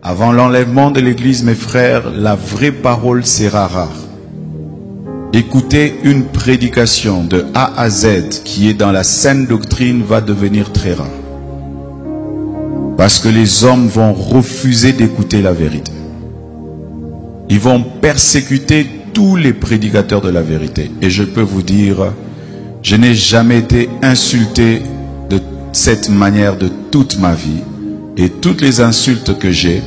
Avant l'enlèvement de l'Église, mes frères, la vraie parole sera rare. Écouter une prédication de A à Z qui est dans la saine doctrine va devenir très rare. Parce que les hommes vont refuser d'écouter la vérité. Ils vont persécuter tous les prédicateurs de la vérité. Et je peux vous dire, je n'ai jamais été insulté de cette manière de toute ma vie. Et toutes les insultes que j'ai,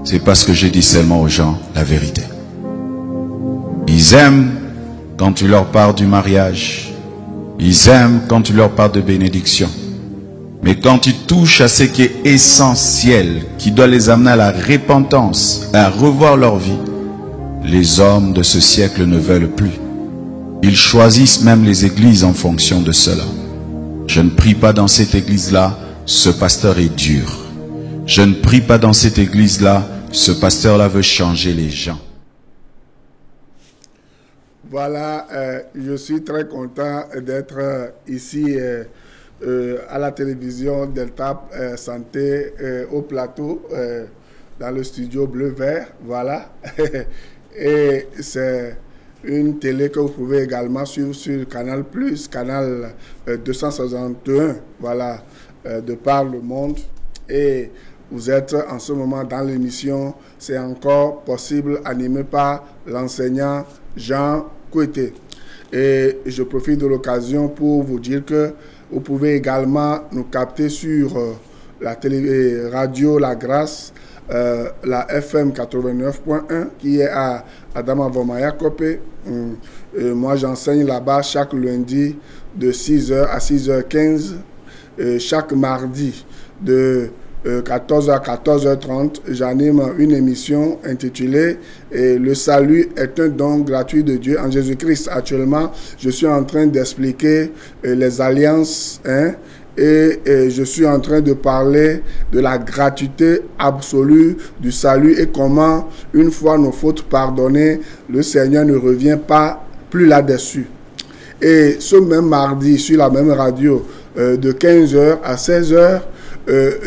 c'est parce que je dis seulement aux gens la vérité. Ils aiment quand tu leur parles du mariage. Ils aiment quand tu leur parles de bénédiction. Mais quand tu touches à ce qui est essentiel, qui doit les amener à la repentance, à revoir leur vie, les hommes de ce siècle ne veulent plus. Ils choisissent même les églises en fonction de cela. Je ne prie pas dans cette église-là, ce pasteur est dur. Je ne prie pas dans cette église-là, ce pasteur-là veut changer les gens. Voilà, je suis très content d'être ici à la télévision Delta Santé au plateau, dans le studio bleu-vert, voilà. Et c'est une télé que vous pouvez également suivre sur Canal+, canal 261, voilà, de par le monde. Et vous êtes en ce moment dans l'émission, c'est encore possible, animé par l'enseignant Jean Kouété. Et je profite de l'occasion pour vous dire que vous pouvez également nous capter sur la télé radio La Grâce, la FM 89.1 qui est à Adama Vomaya Kopé. Moi j'enseigne là-bas chaque lundi de 6h à 6h15, chaque mardi de 14h à 14h30, j'anime une émission intitulée « Le salut est un don gratuit de Dieu en Jésus-Christ ». Actuellement, je suis en train d'expliquer les alliances, et je suis en train de parler de la gratuité absolue du salut et comment, une fois nos fautes pardonnées, le Seigneur ne revient pas plus là-dessus. Et ce même mardi, sur la même radio, de 15h à 16h,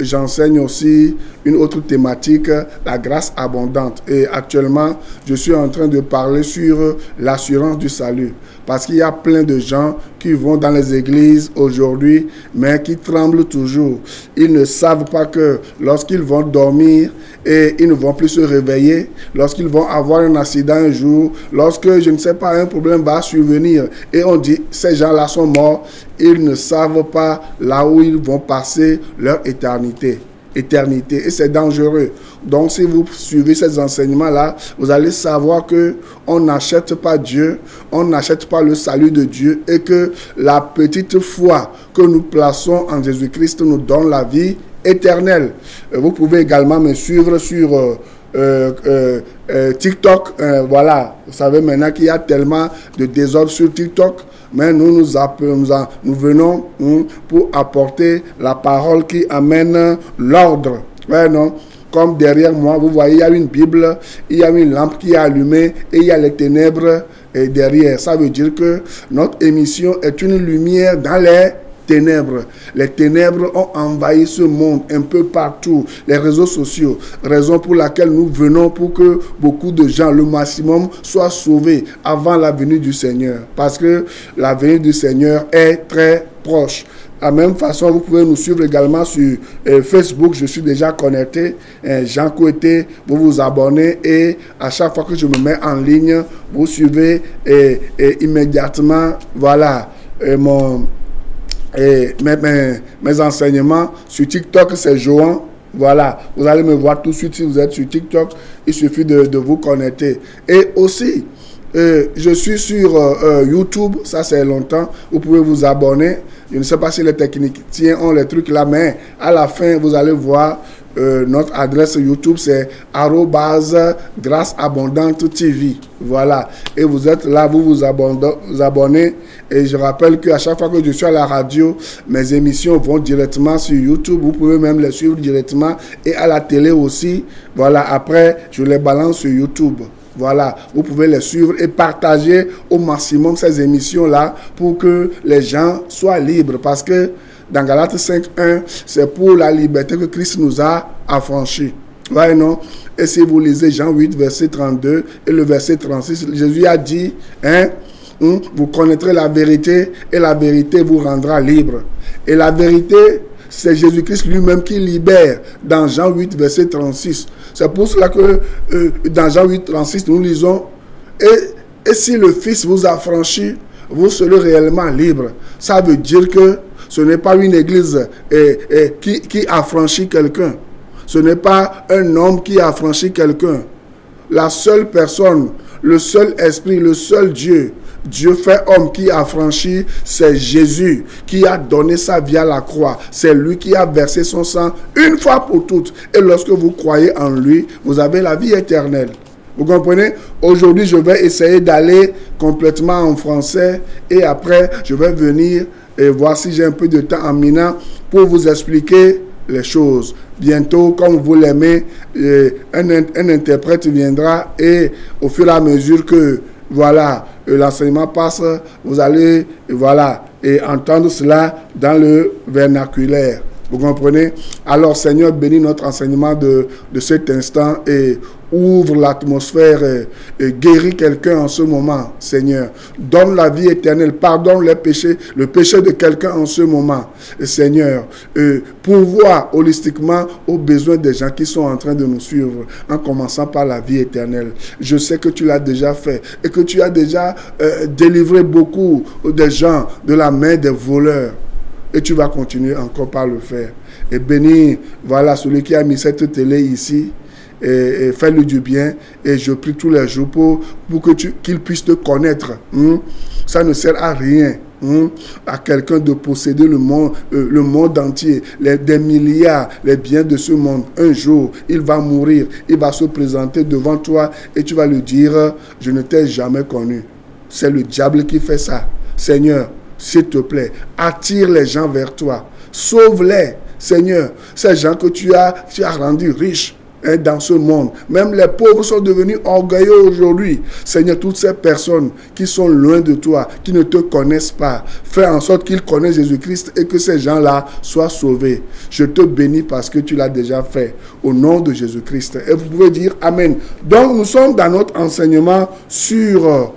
j'enseigne aussi une autre thématique, la grâce abondante. Et actuellement, je suis en train de parler sur l'assurance du salut. Parce qu'il y a plein de gens qui vont dans les églises aujourd'hui, mais qui tremblent toujours. Ils ne savent pas que lorsqu'ils vont dormir et ils ne vont plus se réveiller, lorsqu'ils vont avoir un accident un jour, lorsque, je ne sais pas, un problème va survenir et on dit, ces gens-là sont morts, ils ne savent pas là où ils vont passer leur éternité. Et c'est dangereux. Donc si vous suivez ces enseignements-là, vous allez savoir que on n'achète pas Dieu, on n'achète pas le salut de Dieu, et que la petite foi que nous plaçons en Jésus-Christ nous donne la vie éternelle. Vous pouvez également me suivre sur TikTok. Voilà, vous savez maintenant qu'il y a tellement de désordre sur TikTok, mais nous venons pour apporter la parole qui amène l'ordre. Ouais, non? Comme derrière moi, vous voyez, il y a une Bible, il y a une lampe qui est allumée et il y a les ténèbres derrière. Ça veut dire que notre émission est une lumière dans les ténèbres. Les ténèbres ont envahi ce monde un peu partout, les réseaux sociaux, raison pour laquelle nous venons pour que beaucoup de gens, le maximum, soient sauvés avant la venue du Seigneur, parce que la venue du Seigneur est très proche. De la même façon, vous pouvez nous suivre également sur Facebook. Je suis déjà connecté, Jean Kouété. Vous vous abonnez et à chaque fois que je me mets en ligne, vous suivez immédiatement, voilà, mes enseignements. Sur TikTok, c'est Johan. Voilà, vous allez me voir tout de suite si vous êtes sur TikTok. Il suffit de vous connecter. Et aussi, je suis sur YouTube, ça c'est longtemps. Vous pouvez vous abonner. Je ne sais pas si les techniciens ont les trucs là, mais à la fin, vous allez voir notre adresse YouTube, c'est @grâce abondante TV. Voilà. Et vous êtes là, vous abonnez. Et je rappelle qu'à chaque fois que je suis à la radio, mes émissions vont directement sur YouTube. Vous pouvez même les suivre directement. Et à la télé aussi. Voilà. Après, je les balance sur YouTube. Voilà, vous pouvez les suivre et partager au maximum ces émissions-là pour que les gens soient libres. Parce que dans Galates 5.1, c'est pour la liberté que Christ nous a affranchis. Ouais, non? Et si vous lisez Jean 8, verset 32 et le verset 36, Jésus a dit, hein, vous connaîtrez la vérité et la vérité vous rendra libre. Et la vérité, c'est Jésus-Christ lui-même qui libère dans Jean 8, verset 36. C'est pour cela que dans Jean 8, 36, nous lisons, et si le Fils vous a franchi, vous serez réellement libre. Ça veut dire que ce n'est pas une église qui a franchi quelqu'un. Ce n'est pas un homme qui a franchi quelqu'un. La seule personne, le seul esprit, le seul Dieu, Dieu fait homme qui a franchi, c'est Jésus qui a donné sa vie à la croix. C'est lui qui a versé son sang une fois pour toutes. Et lorsque vous croyez en lui, vous avez la vie éternelle. Vous comprenez? Aujourd'hui, je vais essayer d'aller complètement en français et après, je vais venir et voir si j'ai un peu de temps en Mina pour vous expliquer les choses. Bientôt, comme vous l'aimez, un interprète viendra et au fur et à mesure que voilà, l'enseignement passe, vous allez voilà, et entendre cela dans le vernaculaire. Vous comprenez? Alors, Seigneur, bénis notre enseignement de cet instant et ouvre l'atmosphère et guéris quelqu'un en ce moment, Seigneur. Donne la vie éternelle, pardonne les péchés, le péché de quelqu'un en ce moment, et Seigneur. Pourvois holistiquement aux besoins des gens qui sont en train de nous suivre, en commençant par la vie éternelle. Je sais que tu l'as déjà fait et que tu as déjà délivré beaucoup de gens de la main des voleurs. Et tu vas continuer encore par le faire. Et bénis, voilà, celui qui a mis cette télé ici. Et fais-lui du bien. Et je prie tous les jours pour qu'il puisse te connaître. Ça ne sert à rien à quelqu'un de posséder le monde entier. Des milliards, les biens de ce monde. Un jour, il va mourir. Il va se présenter devant toi. Et tu vas lui dire, je ne t'ai jamais connu. C'est le diable qui fait ça. Seigneur, s'il te plaît, attire les gens vers toi. Sauve-les, Seigneur. Ces gens que tu as rendus riches dans ce monde. Même les pauvres sont devenus orgueilleux aujourd'hui. Seigneur, toutes ces personnes qui sont loin de toi, qui ne te connaissent pas, fais en sorte qu'ils connaissent Jésus-Christ et que ces gens-là soient sauvés. Je te bénis parce que tu l'as déjà fait. Au nom de Jésus-Christ. Et vous pouvez dire Amen. Donc, nous sommes dans notre enseignement sur...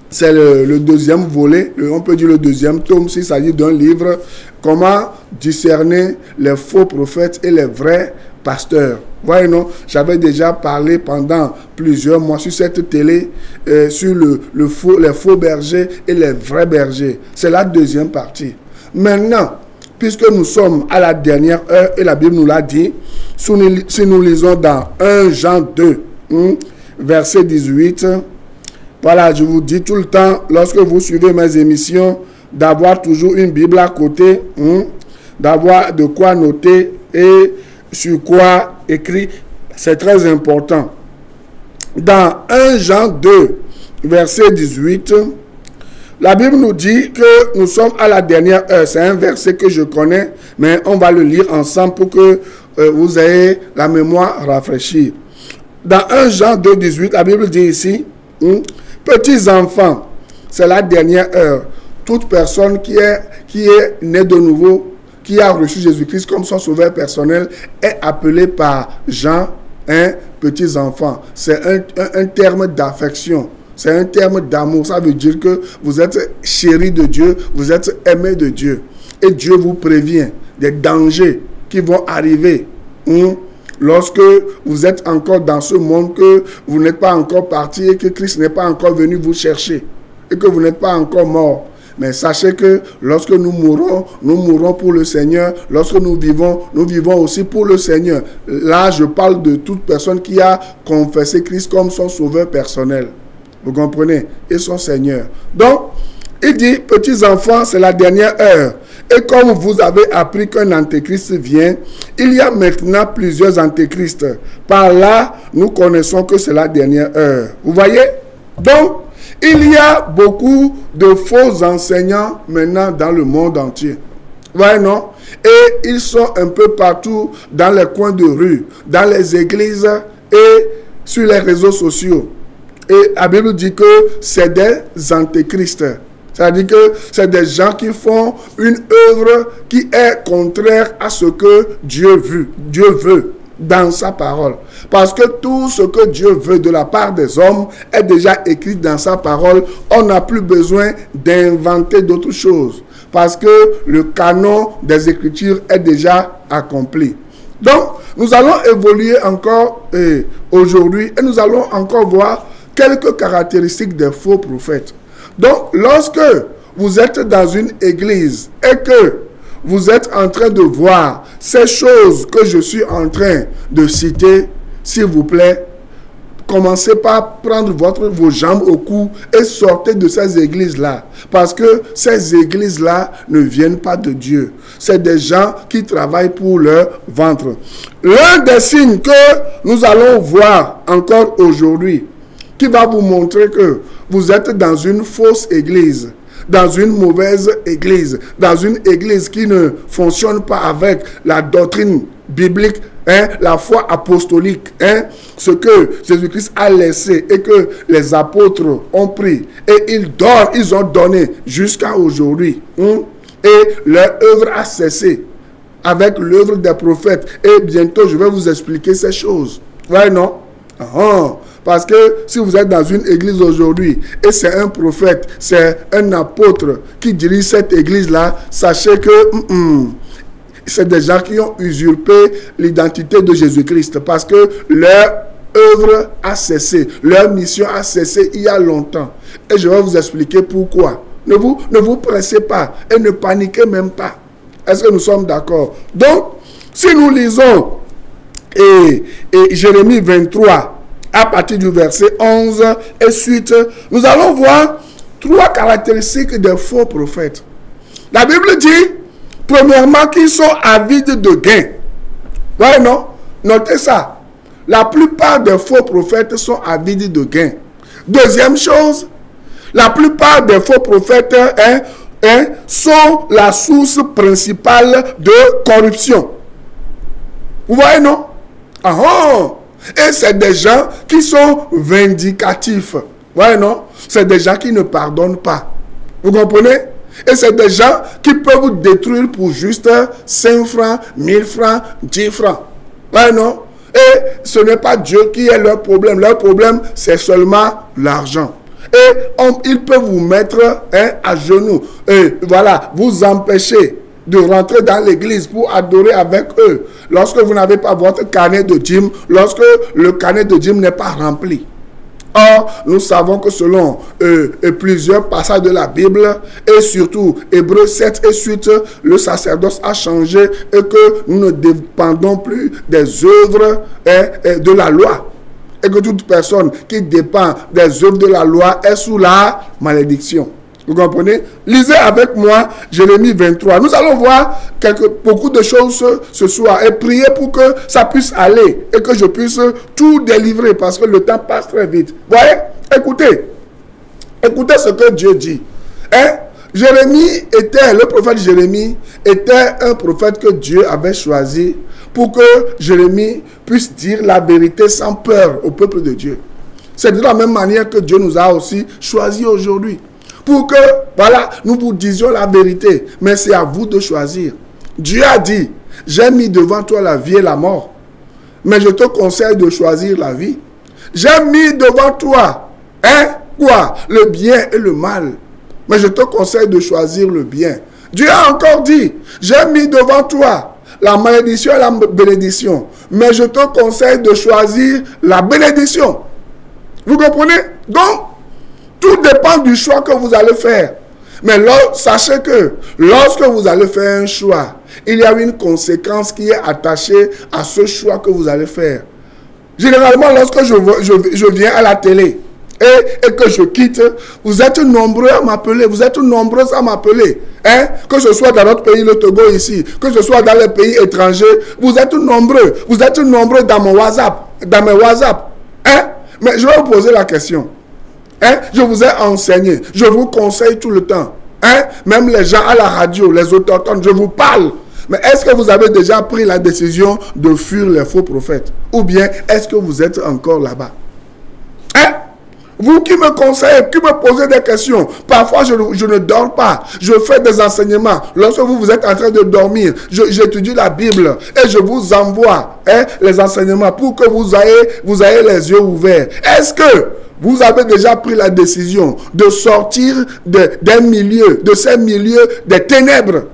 c'est le deuxième volet, on peut dire le deuxième tome, s'il s'agit d'un livre, comment discerner les faux prophètes et les vrais pasteurs. Voyez, non, j'avais déjà parlé pendant plusieurs mois sur cette télé, sur les faux bergers et les vrais bergers. C'est la deuxième partie. Maintenant, puisque nous sommes à la dernière heure, et la Bible nous l'a dit, si nous lisons dans 1 Jean 2, verset 18, voilà, je vous dis tout le temps, lorsque vous suivez mes émissions, d'avoir toujours une Bible à côté, d'avoir de quoi noter et sur quoi écrire. C'est très important. Dans 1 Jean 2, verset 18, la Bible nous dit que nous sommes à la dernière heure. C'est un verset que je connais, mais on va le lire ensemble pour que vous ayez la mémoire rafraîchie. Dans 1 Jean 2, 18, la Bible dit ici, petits enfants, c'est la dernière heure. Toute personne qui est née de nouveau, qui a reçu Jésus-Christ comme son sauveur personnel, est appelée par Jean un petit enfant. C'est un terme d'affection. C'est un terme d'amour. Ça veut dire que vous êtes chéri de Dieu, vous êtes aimé de Dieu. Et Dieu vous prévient des dangers qui vont arriver. Lorsque vous êtes encore dans ce monde, que vous n'êtes pas encore parti et que Christ n'est pas encore venu vous chercher et que vous n'êtes pas encore mort. Mais sachez que lorsque nous mourrons pour le Seigneur. Lorsque nous vivons aussi pour le Seigneur. Là, je parle de toute personne qui a confessé Christ comme son sauveur personnel. Vous comprenez? Et son Seigneur. Donc, il dit, petits enfants, c'est la dernière heure. Et comme vous avez appris qu'un antéchrist vient, il y a maintenant plusieurs antéchrists. Par là, nous connaissons que c'est la dernière heure. Vous voyez? Donc, il y a beaucoup de faux enseignants maintenant dans le monde entier. Vous voyez, non? Et ils sont un peu partout dans les coins de rue, dans les églises et sur les réseaux sociaux. Et la Bible dit que c'est des antéchrists. C'est-à-dire que c'est des gens qui font une œuvre qui est contraire à ce que Dieu veut dans sa parole. Parce que tout ce que Dieu veut de la part des hommes est déjà écrit dans sa parole. On n'a plus besoin d'inventer d'autres choses. Parce que le canon des Écritures est déjà accompli. Donc, nous allons évoluer encore aujourd'hui et nous allons encore voir quelques caractéristiques des faux prophètes. Donc, lorsque vous êtes dans une église et que vous êtes en train de voir ces choses que je suis en train de citer, s'il vous plaît, commencez par prendre vos jambes au cou et sortez de ces églises-là. Parce que ces églises-là ne viennent pas de Dieu. C'est des gens qui travaillent pour leur ventre. L'un des signes que nous allons voir encore aujourd'hui, qui va vous montrer que vous êtes dans une fausse église, dans une mauvaise église, dans une église qui ne fonctionne pas avec la doctrine biblique, la foi apostolique, ce que Jésus-Christ a laissé et que les apôtres ont pris et ils ont donné jusqu'à aujourd'hui. Et leur œuvre a cessé avec l'œuvre des prophètes. Et bientôt, je vais vous expliquer ces choses. Ouais, non? Parce que si vous êtes dans une église aujourd'hui et c'est un prophète, c'est un apôtre qui dirige cette église-là, sachez que c'est des gens qui ont usurpé l'identité de Jésus-Christ parce que leur œuvre a cessé, leur mission a cessé il y a longtemps. Et je vais vous expliquer pourquoi. Ne vous pressez pas et ne paniquez même pas. Est-ce que nous sommes d'accord? Donc, si nous lisons Jérémie 23, à partir du verset 11 et suite, nous allons voir 3 caractéristiques des faux prophètes. La Bible dit, premièrement, qu'ils sont avides de gain. Ouais, non? Notez ça. La plupart des faux prophètes sont avides de gain. Deuxième chose, la plupart des faux prophètes sont la source principale de corruption. Vous voyez, non? Et c'est des gens qui sont vindicatifs. Ouais, non? C'est des gens qui ne pardonnent pas. Vous comprenez? Et c'est des gens qui peuvent vous détruire pour juste 5 francs, 1000 francs, 10 francs. Ouais, non? Et ce n'est pas Dieu qui est leur problème. Leur problème, c'est seulement l'argent. Et ils peuvent vous mettre à genoux. Et voilà, vous empêcher de rentrer dans l'église pour adorer avec eux. Lorsque vous n'avez pas votre carnet de dîmes, lorsque le carnet de dîmes n'est pas rempli. Or, nous savons que selon plusieurs passages de la Bible, et surtout Hébreux 7 et suite, le sacerdoce a changé et que nous ne dépendons plus des œuvres de la loi. Et que toute personne qui dépend des œuvres de la loi est sous la malédiction. Vous comprenez? Lisez avec moi Jérémie 23. Nous allons voir beaucoup de choses ce soir et prier pour que ça puisse aller et que je puisse tout délivrer parce que le temps passe très vite. Vous voyez? Écoutez. Écoutez ce que Dieu dit. Le prophète Jérémie était un prophète que Dieu avait choisi pour que Jérémie puisse dire la vérité sans peur au peuple de Dieu. C'est de la même manière que Dieu nous a aussi choisis aujourd'hui. Pour que, voilà, nous vous disions la vérité. Mais c'est à vous de choisir. Dieu a dit, j'ai mis devant toi la vie et la mort. Mais je te conseille de choisir la vie. J'ai mis devant toi, quoi? Le bien et le mal. Mais je te conseille de choisir le bien. Dieu a encore dit, j'ai mis devant toi la malédiction et la bénédiction. Mais je te conseille de choisir la bénédiction. Vous comprenez? Donc, tout dépend du choix que vous allez faire. Mais sachez que lorsque vous allez faire un choix, il y a une conséquence qui est attachée à ce choix que vous allez faire. Généralement, lorsque je viens à la télé et que je quitte, vous êtes nombreux à m'appeler, vous êtes nombreux à m'appeler. Que ce soit dans notre pays, le Togo ici, que ce soit dans les pays étrangers, vous êtes nombreux dans mon WhatsApp, dans mes WhatsApp. Mais je vais vous poser la question. Je vous ai enseigné, je vous conseille tout le temps. Même les gens à la radio, les autochtones, je vous parle. Mais est-ce que vous avez déjà pris la décision de fuir les faux prophètes? Ou bien est-ce que vous êtes encore là-bas? Vous qui me conseillez, qui me posez des questions, parfois je ne dors pas, je fais des enseignements. Lorsque vous êtes en train de dormir, j'étudie la Bible et je vous envoie les enseignements pour que vous ayez les yeux ouverts. Est-ce que vous avez déjà pris la décision de sortir d'un milieu, de ces milieux des ténèbres,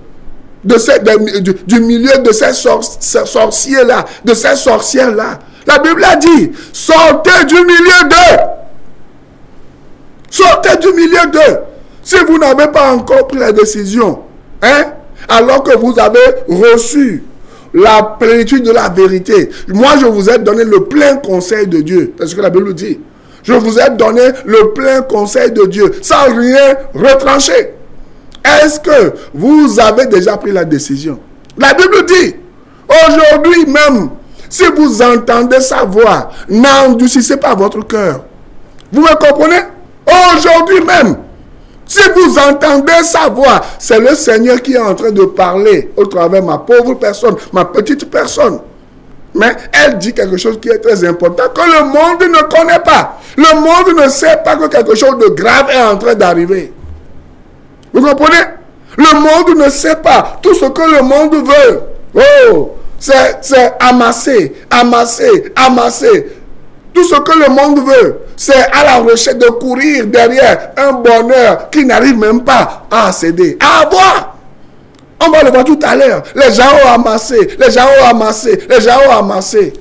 du milieu de ces sorciers-là, de ces sorcières-là? La Bible a dit, sortez du milieu d'eux. Sortez du milieu d'eux. Si vous n'avez pas encore pris la décision, alors que vous avez reçu la plénitude de la vérité, moi je vous ai donné le plein conseil de Dieu. C'est ce que la Bible dit. Je vous ai donné le plein conseil de Dieu, sans rien retrancher. Est-ce que vous avez déjà pris la décision? La Bible dit, aujourd'hui même, si vous entendez sa voix, n'endurcissez pas votre cœur. Vous me comprenez? Aujourd'hui même, si vous entendez sa voix, c'est le Seigneur qui est en train de parler au travers de ma pauvre personne, ma petite personne. Mais elle dit quelque chose qui est très important, que le monde ne connaît pas. Le monde ne sait pas que quelque chose de grave est en train d'arriver. Vous comprenez? Le monde ne sait pas tout ce que le monde veut. Oh, c'est amasser, amasser, amasser. Tout ce que le monde veut, c'est à la recherche de courir derrière un bonheur qui n'arrive même pas à accéder, à avoir. On va le voir tout à l'heure. Les gens ont amassé, les gens ont amassé, les gens ont amassé.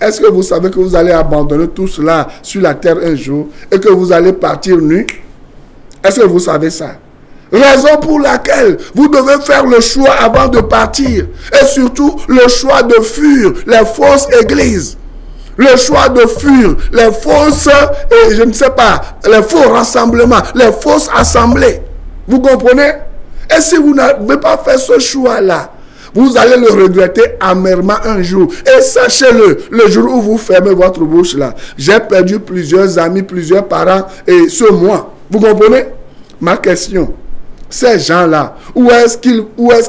Est-ce que vous savez que vous allez abandonner tout cela sur la terre un jour et que vous allez partir nu? Est-ce que vous savez ça? Raison pour laquelle vous devez faire le choix avant de partir. Et surtout, le choix de fuir les fausses églises. Le choix de fuir les fausses, je ne sais pas, les faux rassemblements, les fausses assemblées. Vous comprenez? Et si vous n'avez pas fait ce choix-là, vous allez le regretter amèrement un jour. Et sachez-le, le jour où vous fermez votre bouche là, j'ai perdu plusieurs amis, plusieurs parents, et ce mois. Vous comprenez? Ma question, ces gens-là, où est-ce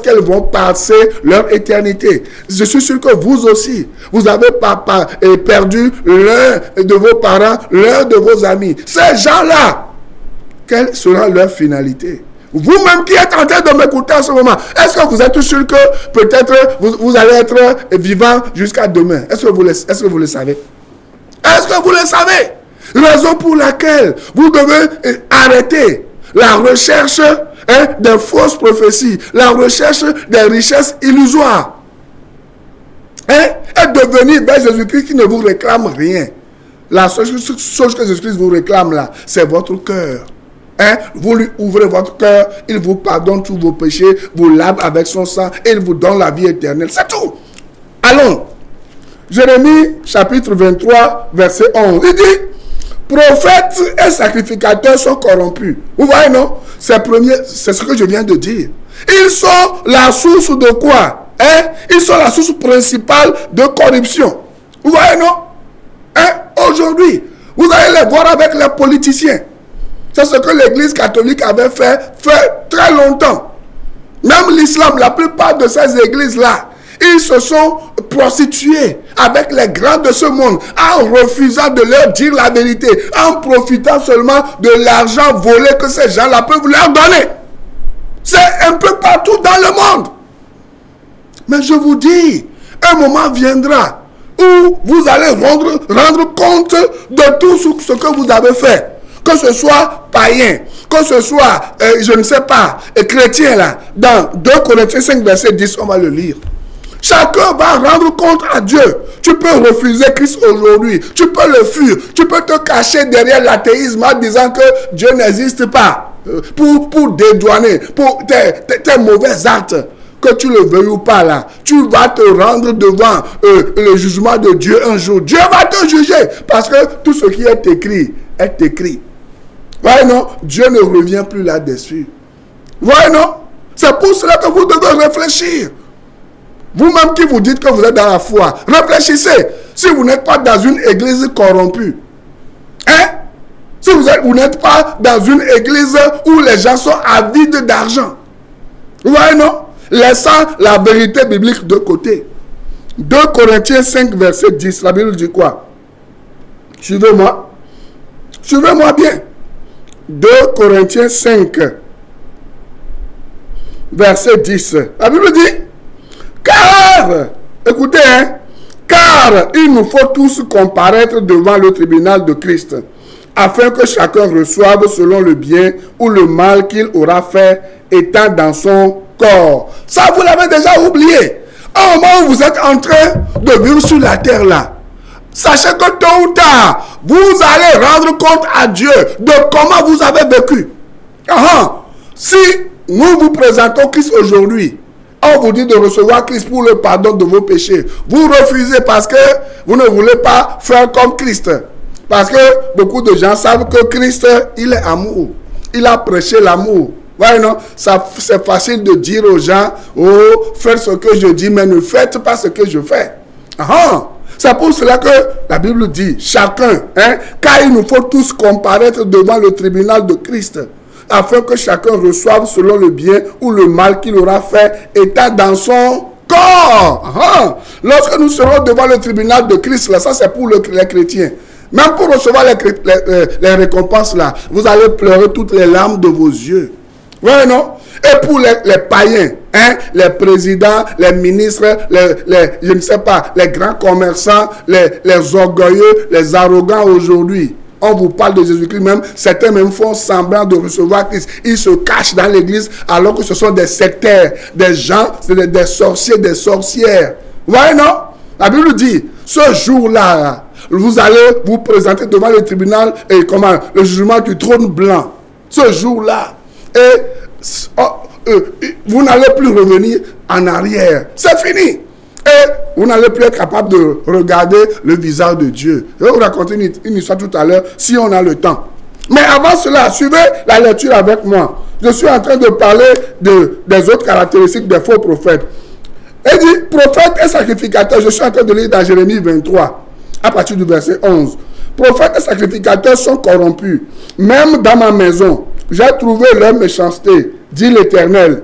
qu'elles vont passer leur éternité? Je suis sûr que vous aussi, vous avez perdu l'un de vos parents, l'un de vos amis. Ces gens-là, quelle sera leur finalité? Vous-même qui êtes en train de m'écouter en ce moment, est-ce que vous êtes sûr que peut-être vous allez être vivant jusqu'à demain? Est-ce que vous le savez? Est-ce que vous le savez? Raison pour laquelle vous devez arrêter la recherche des fausses prophéties, la recherche des richesses illusoires. Et devenir vers Jésus-Christ qui ne vous réclame rien. La seule chose que Jésus-Christ vous réclame là, c'est votre cœur. Vous lui ouvrez votre cœur, il vous pardonne tous vos péchés, vous lave avec son sang et il vous donne la vie éternelle. C'est tout. Allons. Jérémie chapitre 23 verset 11. Il dit, prophètes et sacrificateurs sont corrompus. Vous voyez, non? C'est ce que je viens de dire. Ils sont la source de quoi? Ils sont la source principale de corruption. Vous voyez, non? Aujourd'hui, vous allez les voir avec les politiciens. C'est ce que l'église catholique avait fait très longtemps. Même l'islam, la plupart de ces églises-là, ils se sont prostitués avec les grands de ce monde en refusant de leur dire la vérité, en profitant seulement de l'argent volé que ces gens-là peuvent leur donner. C'est un peu partout dans le monde. Mais je vous dis, un moment viendra où vous allez rendre compte de tout ce que vous avez fait. Que ce soit païen, que ce soit, je ne sais pas, chrétien là. Dans 2 Corinthiens 5 verset 10, on va le lire. Chacun va rendre compte à Dieu. Tu peux refuser Christ aujourd'hui. Tu peux le fuir. Tu peux te cacher derrière l'athéisme en disant que Dieu n'existe pas. Pour dédouaner, pour tes mauvais actes. Que tu le veuilles ou pas là. Tu vas te rendre devant le jugement de Dieu un jour. Dieu va te juger. Parce que tout ce qui est écrit est écrit. Voyez non, Dieu ne revient plus là-dessus. Voyez non, c'est pour cela que vous devez réfléchir. Vous-même qui vous dites que vous êtes dans la foi, réfléchissez. Si vous n'êtes pas dans une église corrompue, si vous n'êtes pas dans une église où les gens sont avides d'argent, vous voyez non, laissant la vérité biblique de côté. 2 Corinthiens 5 verset 10, la Bible dit quoi? Suivez-moi. Suivez-moi bien. 2 Corinthiens 5, verset 10. La Bible dit, car, écoutez, car il nous faut tous comparaître devant le tribunal de Christ, afin que chacun reçoive selon le bien ou le mal qu'il aura fait étant dans son corps. Ça, vous l'avez déjà oublié. Au moment où vous êtes en train de vivre sur la terre là, sachez que tôt ou tard, vous allez rendre compte à Dieu de comment vous avez vécu. Si nous vous présentons Christ aujourd'hui, on vous dit de recevoir Christ pour le pardon de vos péchés, vous refusez parce que vous ne voulez pas faire comme Christ. Parce que beaucoup de gens savent que Christ, il est amour. Il a prêché l'amour. Ouais, non, c'est facile de dire aux gens, oh, faites ce que je dis, mais ne faites pas ce que je fais. C'est pour cela que la Bible dit, chacun, car il nous faut tous comparaître devant le tribunal de Christ, afin que chacun reçoive selon le bien ou le mal qu'il aura fait, état dans son corps. Lorsque nous serons devant le tribunal de Christ, là, ça c'est pour les chrétiens. Même pour recevoir les récompenses là, vous allez pleurer toutes les larmes de vos yeux. Oui, non? Et pour les païens, les présidents, les ministres, je ne sais pas, les grands commerçants, les orgueilleux, les arrogants aujourd'hui, on vous parle de Jésus-Christ même, certains même font semblant de recevoir Christ. Ils se cachent dans l'église alors que ce sont des sectaires, des gens, des sorciers, des sorcières. Oui, non? La Bible dit, ce jour-là, vous allez vous présenter devant le tribunal et le jugement du trône blanc. Ce jour-là. Et vous n'allez plus revenir en arrière. C'est fini. Et vous n'allez plus être capable de regarder le visage de Dieu. Je vais vous raconter une histoire tout à l'heure, si on a le temps. Mais avant cela, suivez la lecture avec moi. Je suis en train de parler des autres caractéristiques des faux prophètes. Il dit, prophète et sacrificateur. Je suis en train de lire dans Jérémie 23, à partir du verset 11. Prophètes et sacrificateurs sont corrompus. Même dans ma maison, j'ai trouvé leur méchanceté, dit l'Éternel.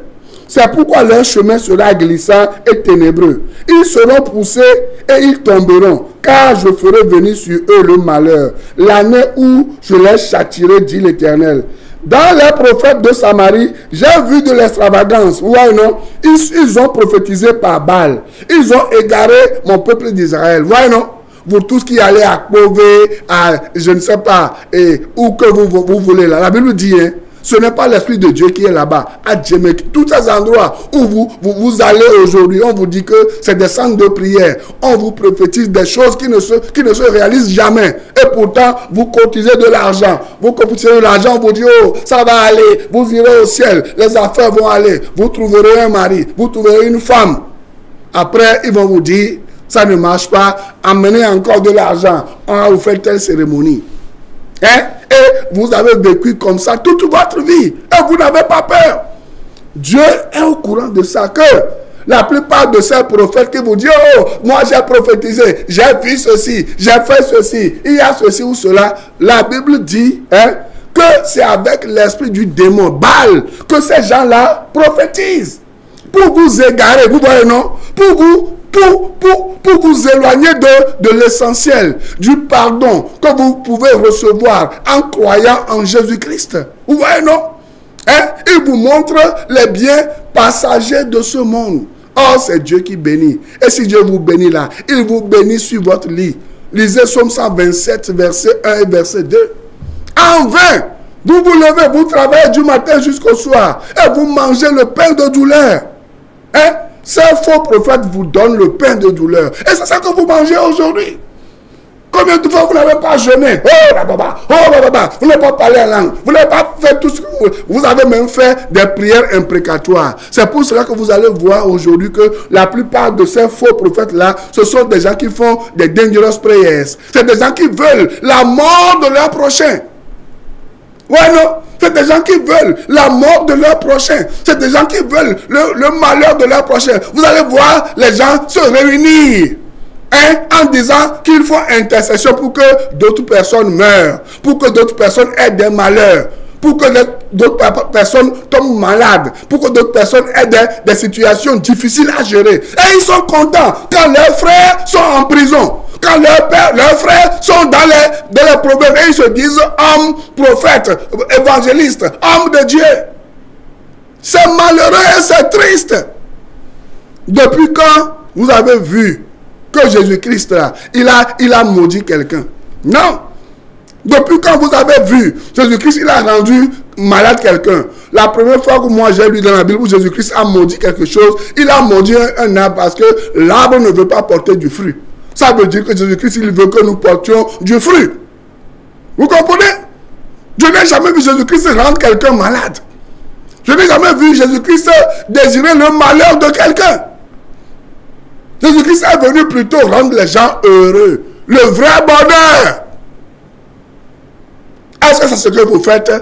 C'est pourquoi leur chemin sera glissant et ténébreux. Ils seront poussés et ils tomberont, car je ferai venir sur eux le malheur, l'année où je les châtirai, dit l'Éternel. Dans les prophètes de Samarie, j'ai vu de l'extravagance. Ouais, non? Ils ont prophétisé par Baal. Ils ont égaré mon peuple d'Israël. Ouais, non? Vous tous qui allez à Pové, à je ne sais pas, et où que vous voulez là. La Bible dit, ce n'est pas l'Esprit de Dieu qui est là-bas, à Djemek. Tous ces endroits où vous allez aujourd'hui, on vous dit que c'est des centres de prière. On vous prophétise des choses qui ne se réalisent jamais. Et pourtant, vous cotisez de l'argent. Vous cotisez de l'argent, on vous dit, oh, ça va aller. Vous irez au ciel, les affaires vont aller. Vous trouverez un mari, vous trouverez une femme. Après, ils vont vous dire, ça ne marche pas, amenez encore de l'argent. On va vous faire telle cérémonie. Et vous avez vécu comme ça toute votre vie. Et vous n'avez pas peur. Dieu est au courant de ça. Que la plupart de ces prophètes qui vous disent, oh, moi j'ai prophétisé, j'ai vu ceci, j'ai fait ceci, il y a ceci ou cela. La Bible dit que c'est avec l'esprit du démon Baal que ces gens-là prophétisent. Pour vous égarer, vous voyez, non? Pour vous éloigner de l'essentiel, du pardon que vous pouvez recevoir en croyant en Jésus-Christ. Vous voyez, non? Il vous montre les biens passagers de ce monde. Or, c'est Dieu qui bénit. Et si Dieu vous bénit là, il vous bénit sur votre lit. Lisez Psaume 127, verset 1 et verset 2. En vain, vous vous levez, vous travaillez du matin jusqu'au soir et vous mangez le pain de douleur. Ces faux prophètes vous donnent le pain de douleur. Et c'est ça que vous mangez aujourd'hui. Combien de fois vous n'avez pas jeûné? Oh, vous n'avez pas parlé en langue. Vous n'avez pas fait tout ce que vous avez même fait des prières imprécatoires. C'est pour cela que vous allez voir aujourd'hui que la plupart de ces faux prophètes-là, ce sont des gens qui font des dangerous prayers. C'est des gens qui veulent la mort de leur prochain. Ouais, non? C'est des gens qui veulent la mort de leur prochain. C'est des gens qui veulent le malheur de leur prochain. Vous allez voir les gens se réunir en disant qu'il faut intercession pour que d'autres personnes meurent, pour que d'autres personnes aient des malheurs, pour que d'autres personnes tombent malades, pour que d'autres personnes aient des situations difficiles à gérer. Et ils sont contents quand leurs frères sont en prison, quand leurs pères, leurs frères sont dans les problèmes et ils se disent hommes, prophètes, évangélistes, hommes de Dieu. C'est malheureux et c'est triste. Depuis quand vous avez vu que Jésus-Christ, il a maudit quelqu'un? Non. Depuis quand vous avez vu Jésus-Christ, il a rendu malade quelqu'un? La première fois que moi j'ai lu dans la Bible où Jésus-Christ a maudit quelque chose, il a maudit un arbre parce que l'arbre ne veut pas porter du fruit. Ça veut dire que Jésus-Christ, il veut que nous portions du fruit. Vous comprenez? Je n'ai jamais vu Jésus-Christ rendre quelqu'un malade. Je n'ai jamais vu Jésus-Christ désirer le malheur de quelqu'un. Jésus-Christ est venu plutôt rendre les gens heureux. Le vrai bonheur. Est-ce que c'est ce que vous faites?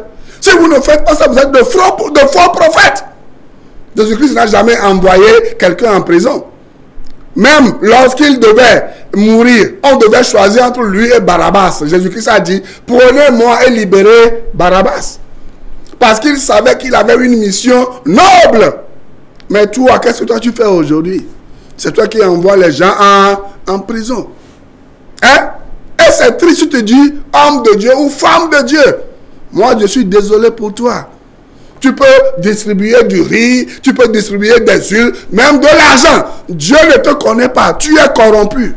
Si vous ne faites pas ça, vous êtes de faux prophètes. Jésus-Christ n'a jamais envoyé quelqu'un en prison. Même lorsqu'il devait mourir, on devait choisir entre lui et Barabbas. Jésus-Christ a dit, prenez-moi et libérez Barabbas. Parce qu'il savait qu'il avait une mission noble. Mais toi, qu'est-ce que toi tu fais aujourd'hui? C'est toi qui envoies les gens en prison. Hein? Et c'est triste, tu te dis, homme de Dieu ou femme de Dieu. Moi, je suis désolé pour toi. Tu peux distribuer du riz, tu peux distribuer des huiles, même de l'argent. Dieu ne te connaît pas, tu es corrompu.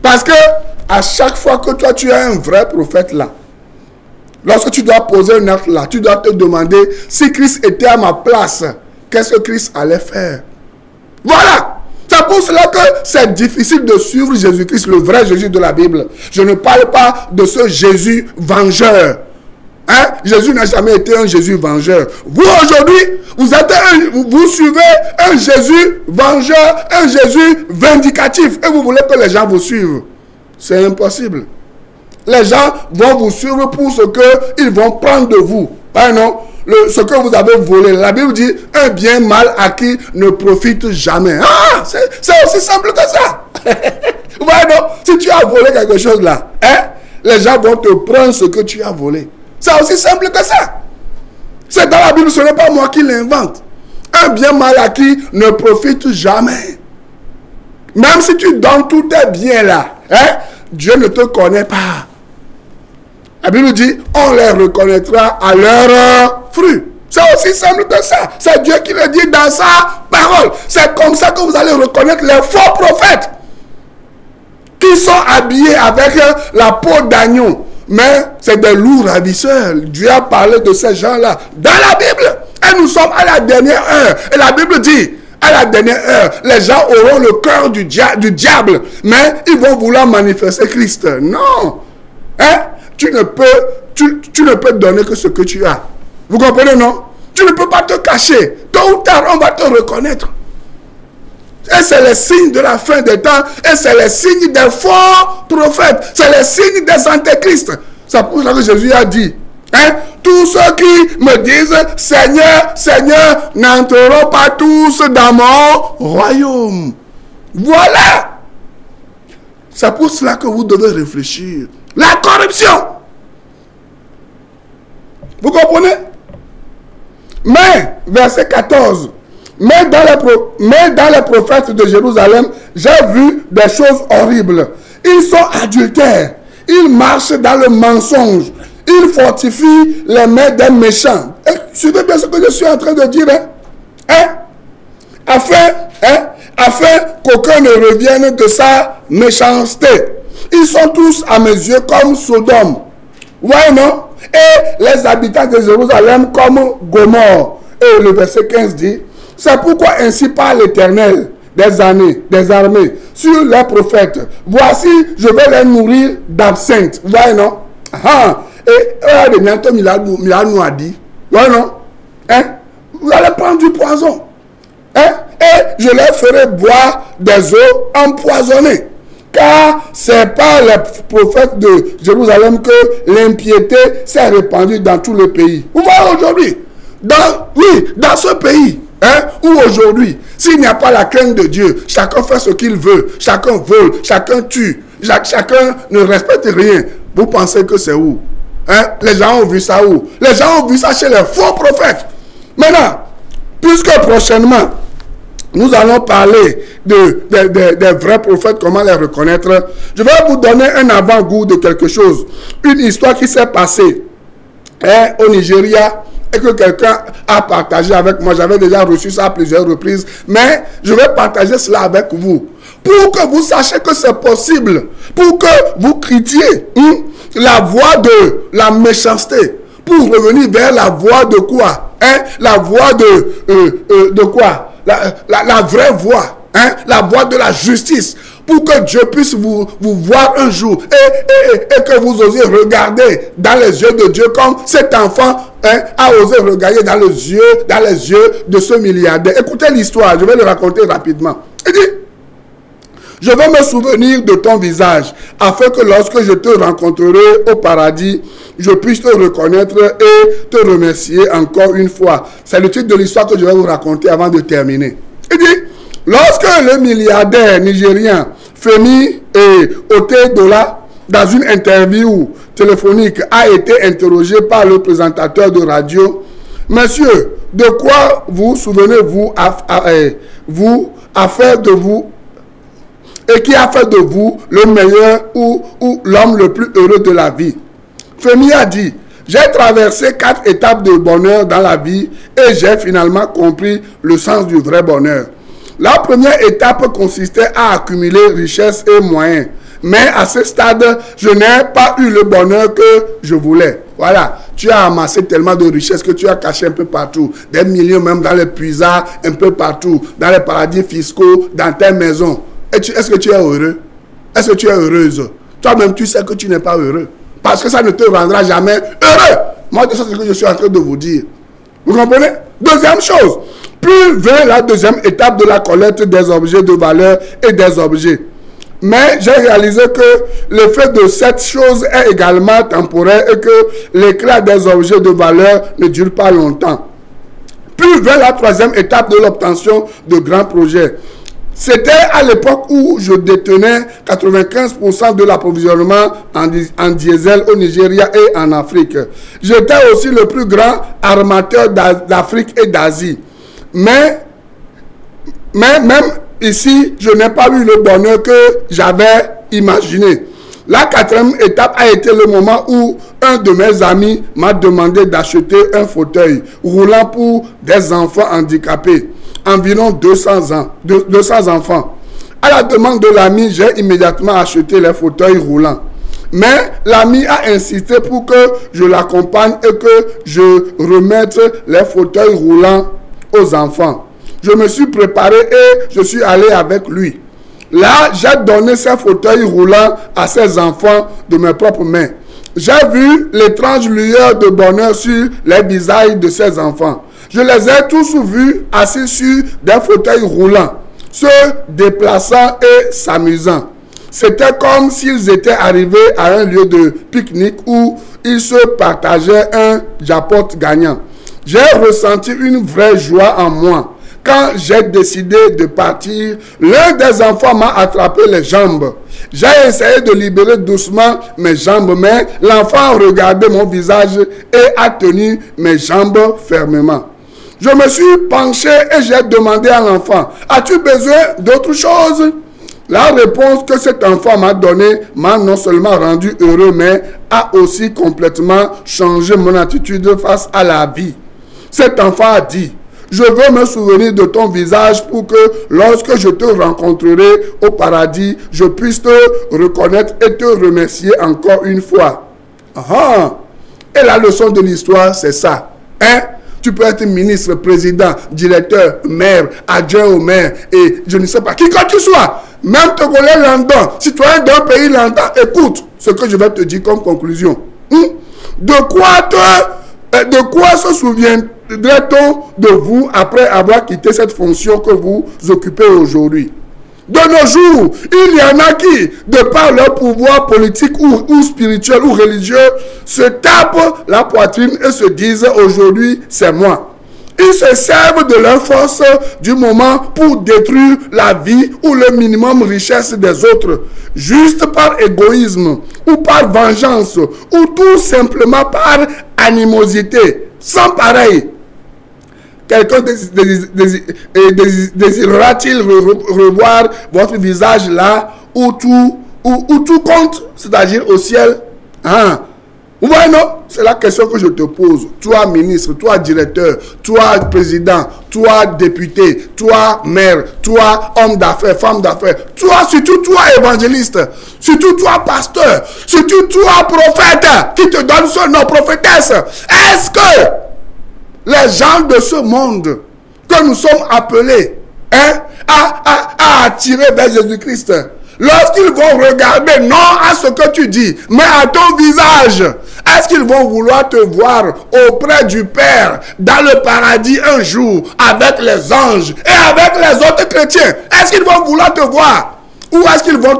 Parce que à chaque fois que toi, tu es un vrai prophète là, lorsque tu dois poser un acte là, tu dois te demander, si Christ était à ma place, qu'est-ce que Christ allait faire? Voilà. C'est pour cela que c'est difficile de suivre Jésus-Christ, le vrai Jésus de la Bible. Je ne parle pas de ce Jésus vengeur. Hein? Jésus n'a jamais été un Jésus vengeur. Vous aujourd'hui, vous suivez un Jésus vengeur, un Jésus vindicatif. Et vous voulez que les gens vous suivent. C'est impossible. Les gens vont vous suivre pour ce qu'ils vont prendre de vous. Hein, non? Ce que vous avez volé. La Bible dit, un bien mal acquis ne profite jamais. Ah, c'est aussi simple que ça. Ouais, non? Si tu as volé quelque chose là, hein, les gens vont te prendre ce que tu as volé. C'est aussi simple que ça. C'est dans la Bible, ce n'est pas moi qui l'invente. Un bien mal acquis ne profite jamais. Même si tu donnes tous tes biens là, hein, Dieu ne te connaît pas. La Bible dit, on les reconnaîtra à leurs fruits. C'est aussi simple que ça. C'est Dieu qui le dit dans sa parole. C'est comme ça que vous allez reconnaître les faux prophètes qui sont habillés avec la peau d'agneau. Mais c'est des loups ravisseurs. Dieu a parlé de ces gens-là dans la Bible. Et nous sommes à la dernière heure. Et la Bible dit, à la dernière heure, les gens auront le cœur du diable. Mais ils vont vouloir manifester Christ. Non. Hein? Tu ne peux donner que ce que tu as. Vous comprenez, non? Tu ne peux pas te cacher. Tôt ou tard, on va te reconnaître. Et c'est les signes de la fin des temps. Et c'est les signes des faux prophètes. C'est les signes des antéchrists. C'est pour ça que Jésus a dit, hein, tous ceux qui me disent, Seigneur, Seigneur, n'entreront pas tous dans mon royaume. Voilà. C'est pour cela que vous devez réfléchir. La corruption. Vous comprenez? Mais, verset 14. Mais dans les prophètes de Jérusalem, j'ai vu des choses horribles. Ils sont adultères. Ils marchent dans le mensonge. Ils fortifient les mains des méchants. Et suivez bien ce que je suis en train de dire. Afin qu'aucun ne revienne de sa méchanceté. Ils sont tous à mes yeux comme Sodome. Ouais, non? Et les habitants de Jérusalem comme Gomorrhe. Et le verset 15 dit, c'est pourquoi ainsi parle l'Éternel des armées, sur les prophètes. Voici, je vais les nourrir d'absinthe. Ouais, non? Ah, et bientôt, il a dit. Ouais, non? Hein? Vous allez prendre du poison. Hein? Et je leur ferai boire des eaux empoisonnées. Car c'est par les prophètes de Jérusalem que l'impiété s'est répandue dans tout le pays. Vous voyez aujourd'hui, dans ce pays, hein, où aujourd'hui, s'il n'y a pas la crainte de Dieu, chacun fait ce qu'il veut, chacun vole, chacun tue, chacun ne respecte rien. Vous pensez que c'est où? Hein? Les gens ont vu ça où? Les gens ont vu ça chez les faux prophètes. Maintenant, puisque prochainement, nous allons parler des vrais prophètes, comment les reconnaître. Je vais vous donner un avant-goût de quelque chose. Une histoire qui s'est passée au Nigeria et que quelqu'un a partagé avec moi. J'avais déjà reçu ça à plusieurs reprises. Mais je vais partager cela avec vous. Pour que vous sachiez que c'est possible. Pour que vous critiez la voie de la méchanceté. Pour revenir vers la voie de quoi? La voie de quoi? La vraie voie, la voie de la justice, pour que Dieu puisse vous voir un jour et que vous osiez regarder dans les yeux de Dieu comme cet enfant a osé regarder dans les yeux de ce milliardaire. Écoutez l'histoire, je vais le raconter rapidement. Il dit, je veux me souvenir de ton visage, afin que lorsque je te rencontrerai au paradis, je puisse te reconnaître et te remercier encore une fois. C'est le titre de l'histoire que je vais vous raconter avant de terminer. Il dit, lorsque le milliardaire nigérien Femi Otedola, dans une interview téléphonique, a été interrogé par le présentateur de radio, monsieur, de quoi vous souvenez-vous et qui a fait de vous le meilleur ou l'homme le plus heureux de la vie? Femi a dit, j'ai traversé 4 étapes de bonheur dans la vie et j'ai finalement compris le sens du vrai bonheur. La première étape consistait à accumuler richesse et moyens. Mais à ce stade, je n'ai pas eu le bonheur que je voulais. Voilà, tu as amassé tellement de richesses que tu as caché un peu partout. Des millions même dans les puisards, un peu partout. Dans les paradis fiscaux, dans tes maisons. Est-ce que tu es heureux? Est-ce que tu es heureuse? Toi-même, tu sais que tu n'es pas heureux. Parce que ça ne te rendra jamais heureux. Moi, c'est ce que je suis en train de vous dire. Vous comprenez? Deuxième chose. Plus vint la deuxième étape de la collecte des objets de valeur et des objets. Mais j'ai réalisé que l'effet de cette chose est également temporaire et que l'éclat des objets de valeur ne dure pas longtemps. Plus vint la troisième étape de l'obtention de grands projets. C'était à l'époque où je détenais 95% de l'approvisionnement en diesel au Nigeria et en Afrique. J'étais aussi le plus grand armateur d'Afrique et d'Asie. Mais même ici, je n'ai pas eu le bonheur que j'avais imaginé. La quatrième étape a été le moment où un de mes amis m'a demandé d'acheter un fauteuil roulant pour des enfants handicapés. Environ 200 enfants. À la demande de l'ami, j'ai immédiatement acheté les fauteuils roulants. Mais l'ami a insisté pour que je l'accompagne et que je remette les fauteuils roulants aux enfants. Je me suis préparé et je suis allé avec lui. Là, j'ai donné ces fauteuils roulants à ces enfants de mes propres mains. J'ai vu l'étrange lueur de bonheur sur les visages de ces enfants. Je les ai tous vus assis sur des fauteuils roulants, se déplaçant et s'amusant. C'était comme s'ils étaient arrivés à un lieu de pique-nique où ils se partageaient un jackpot gagnant. J'ai ressenti une vraie joie en moi. Quand j'ai décidé de partir, l'un des enfants m'a attrapé les jambes. J'ai essayé de libérer doucement mes jambes, mais l'enfant regardait mon visage et a tenu mes jambes fermement. Je me suis penché et j'ai demandé à l'enfant, « As-tu besoin d'autre chose ?» La réponse que cet enfant m'a donnée m'a non seulement rendu heureux, mais a aussi complètement changé mon attitude face à la vie. Cet enfant a dit, « Je veux me souvenir de ton visage pour que lorsque je te rencontrerai au paradis, je puisse te reconnaître et te remercier encore une fois. » Et la leçon de l'histoire, c'est ça. Tu peux être ministre, président, directeur, maire, adjoint au maire, et je ne sais pas, qui que tu sois, même Togolais lambda, citoyen d'un pays lambda, écoute ce que je vais te dire comme conclusion. De quoi se souviendrait-on de vous après avoir quitté cette fonction que vous occupez aujourd'hui? De nos jours, il y en a qui, de par leur pouvoir politique ou spirituel ou religieux, se tapent la poitrine et se disent aujourd'hui, c'est moi. Ils se servent de leur force du moment pour détruire la vie ou le minimum richesse des autres, juste par égoïsme ou par vengeance ou tout simplement par animosité, sans pareil. quelqu'un désirera-t-il revoir votre visage là où tout compte, c'est-à-dire au ciel? Hein? Vous voyez, non? C'est la question que je te pose. Toi, ministre, toi, directeur, toi, président, toi, député, toi, maire, toi, homme d'affaires, femme d'affaires, toi, surtout toi, évangéliste, surtout toi, pasteur, surtout toi, prophète, qui te donne ce nom, prophétesse. Est-ce que les gens de ce monde que nous sommes appelés à attirer vers Jésus-Christ, lorsqu'ils vont regarder non à ce que tu dis, mais à ton visage, est-ce qu'ils vont vouloir te voir auprès du Père dans le paradis un jour avec les anges et avec les autres chrétiens? Est-ce qu'ils vont vouloir te voir? Ou est-ce qu'ils vont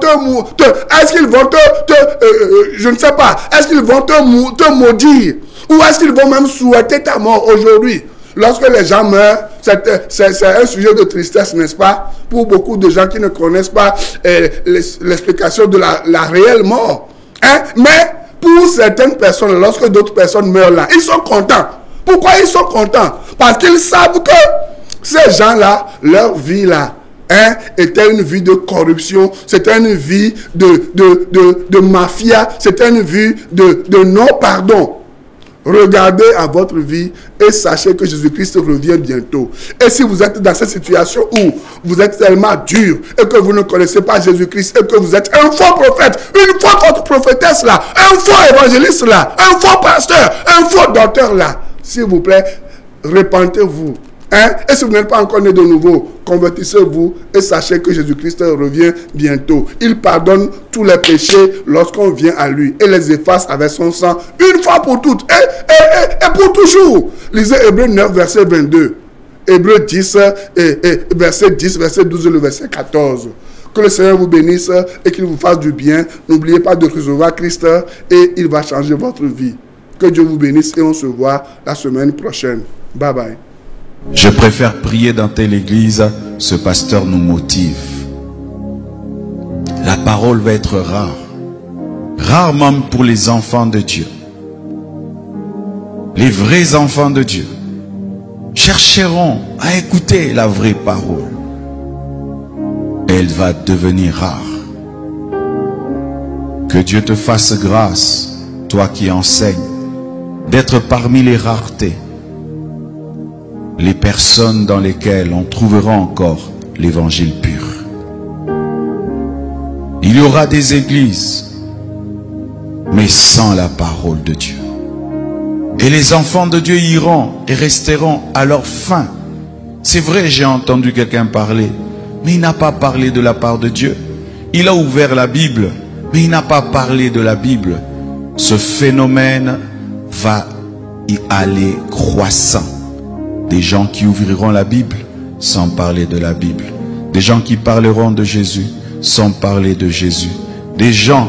je ne sais pas, est-ce qu'ils vont te maudire? Ou est-ce qu'ils vont même souhaiter ta mort aujourd'hui? Lorsque les gens meurent, c'est un sujet de tristesse, n'est-ce pas? Pour beaucoup de gens qui ne connaissent pas l'explication de la réelle mort. Hein? Mais pour certaines personnes, lorsque d'autres personnes meurent là, ils sont contents. Pourquoi ils sont contents? Parce qu'ils savent que ces gens-là, leur vie là, était une vie de corruption, c'était une vie de mafia, c'était une vie de non-pardon. Regardez à votre vie et sachez que Jésus-Christ revient bientôt. Et si vous êtes dans cette situation où vous êtes tellement dur et que vous ne connaissez pas Jésus-Christ et que vous êtes un faux prophète, une fausse prophétesse là, un faux évangéliste là, un faux pasteur, un faux docteur là, s'il vous plaît, repentez-vous. Et si vous n'êtes pas encore né de nouveau, convertissez-vous et sachez que Jésus-Christ revient bientôt. Il pardonne tous les péchés lorsqu'on vient à lui et les efface avec son sang une fois pour toutes et pour toujours. Lisez Hébreux 9, verset 22. Hébreux 10, verset 10, verset 12 et le verset 14. Que le Seigneur vous bénisse et qu'il vous fasse du bien. N'oubliez pas de recevoir Christ et il va changer votre vie. Que Dieu vous bénisse et on se voit la semaine prochaine. Bye bye. Je préfère prier dans telle église, ce pasteur nous motive. La parole va être rare. Rare même pour les enfants de Dieu. Les vrais enfants de Dieu chercheront à écouter la vraie parole. Elle va devenir rare. Que Dieu te fasse grâce, toi qui enseignes, d'être parmi les raretés. Les personnes dans lesquelles on trouvera encore l'évangile pur. Il y aura des églises, mais sans la parole de Dieu. Et les enfants de Dieu iront et resteront à leur fin. C'est vrai, j'ai entendu quelqu'un parler, mais il n'a pas parlé de la part de Dieu. Il a ouvert la Bible, mais il n'a pas parlé de la Bible. Ce phénomène va y aller croissant. Des gens qui ouvriront la Bible sans parler de la Bible. Des gens qui parleront de Jésus sans parler de Jésus. Des gens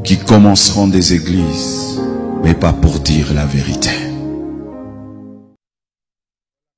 qui commenceront des églises, mais pas pour dire la vérité.